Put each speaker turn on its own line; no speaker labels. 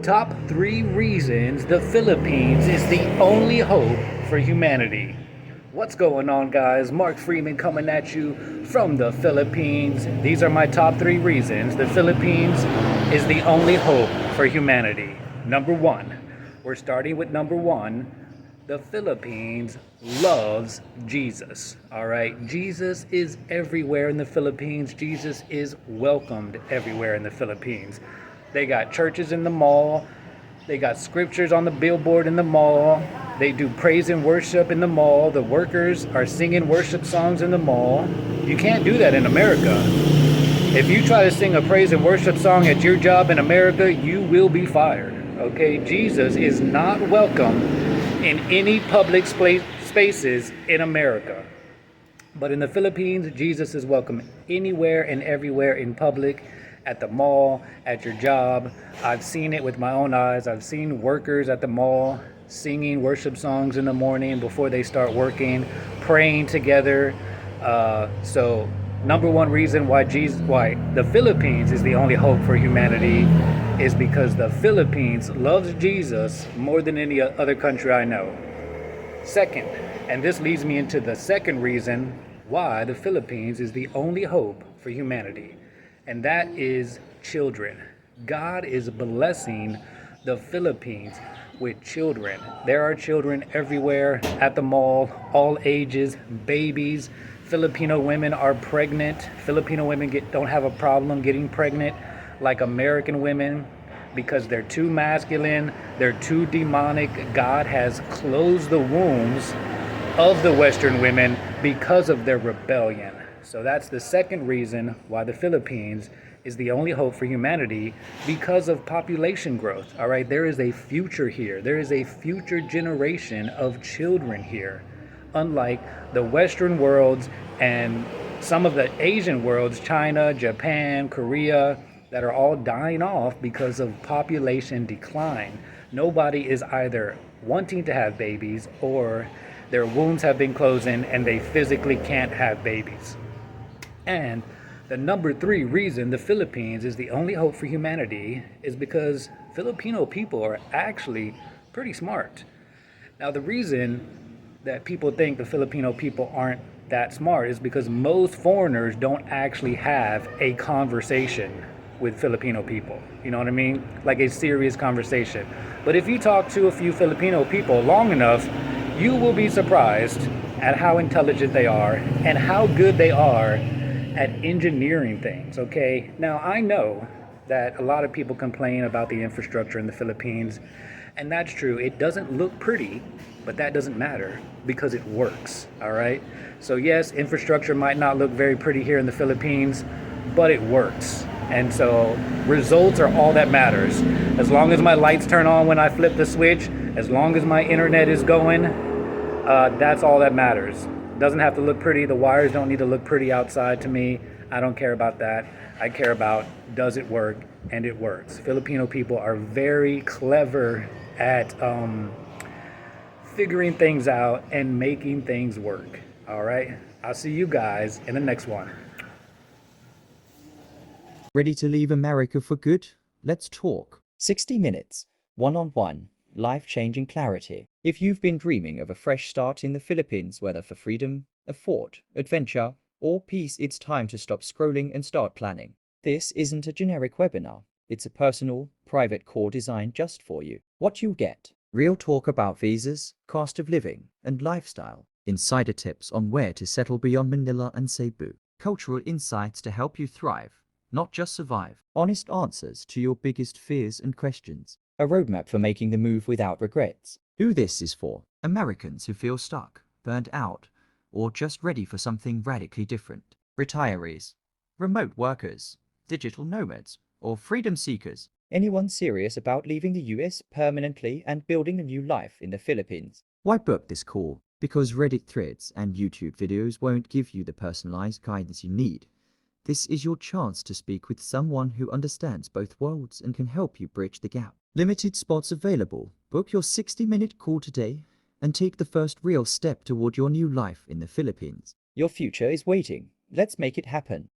Top 3 reasons the Philippines is the only hope for humanity. What's going on, guys? Mark Freeman coming at you from the Philippines. These are my top 3 reasons the Philippines is the only hope for humanity. Number 1, we're starting with number 1. The Philippines loves Jesus. All right, Jesus is everywhere in the Philippines. Jesus is welcomed everywhere in the Philippines. They got churches in the mall. They got scriptures on the billboard in the mall. They do praise and worship in the mall. The workers are singing worship songs in the mall. You can't do that in America. If you try to sing a praise and worship song at your job in America, you will be fired. Okay? Jesus is not welcome in any public spaces in America. But in the Philippines, Jesus is welcome anywhere and everywhere in public, at the mall, at your job. I've seen it with my own eyes. I've seen workers at the mall singing worship songs in the morning before they start working, praying together. So number one reason why the Philippines is the only hope for humanity is because the Philippines loves Jesus more than any other country I know. Second, and this leads me into the second reason why the Philippines is the only hope for humanity, and that is children. God is blessing the Philippines with children. There are children everywhere at the mall, all ages, babies. Filipino women are pregnant. Filipino women don't have a problem getting pregnant like American women because they're too masculine, they're too demonic. God has closed the wombs of the Western women because of their rebellion. So that's the second reason why the Philippines is the only hope for humanity, because of population growth. All right, there is a future here. There is a future generation of children here. Unlike the Western worlds and some of the Asian worlds, China, Japan, Korea, that are all dying off because of population decline. Nobody is either wanting to have babies or their wombs have been closing and they physically can't have babies. And the number 3 reason the Philippines is the only hope for humanity is because Filipino people are actually pretty smart. Now, the reason that people think the Filipino people aren't that smart is because most foreigners don't actually have a conversation with Filipino people. You know what I mean? Like a serious conversation. But if you talk to a few Filipino people long enough, you will be surprised at how intelligent they are and how good they are at engineering things, okay? Now, I know that a lot of people complain about the infrastructure in the Philippines, and that's true. It doesn't look pretty, but that doesn't matter because it works, all right? So yes, infrastructure might not look very pretty here in the Philippines, but it works. And so results are all that matters. As long as my lights turn on when I flip the switch, as long as my internet is going, that's all that matters. Doesn't have to look pretty. The wires don't need to look pretty outside to me. I don't care about that. I care about, does it work? And it works. Filipino people are very clever at figuring things out and making things work. All right? I'll see you guys in the next one.
Ready to leave America for good? Let's talk.
60 minutes, one-on-one, life-changing clarity. If you've been dreaming of a fresh start in the Philippines, whether for freedom, a fort, adventure, or peace, it's time to stop scrolling and start planning. This isn't a generic webinar. It's a personal, private core designed just for you. What you'll get: real talk about visas, cost of living, and lifestyle. Insider tips on where to settle beyond Manila and Cebu. Cultural insights to help you thrive, not just survive. Honest answers to your biggest fears and questions. A roadmap for making the move without regrets. Who this is for: Americans who feel stuck, burned out, or just ready for something radically different. Retirees, remote workers, digital nomads, or freedom seekers. Anyone serious about leaving the US permanently and building a new life in the Philippines. Why book this call? Because Reddit threads and YouTube videos won't give you the personalized guidance you need. This is your chance to speak with someone who understands both worlds and can help you bridge the gap. Limited spots available. Book your 60-minute call today and take the first real step toward your new life in the Philippines. Your future is waiting. Let's make it happen.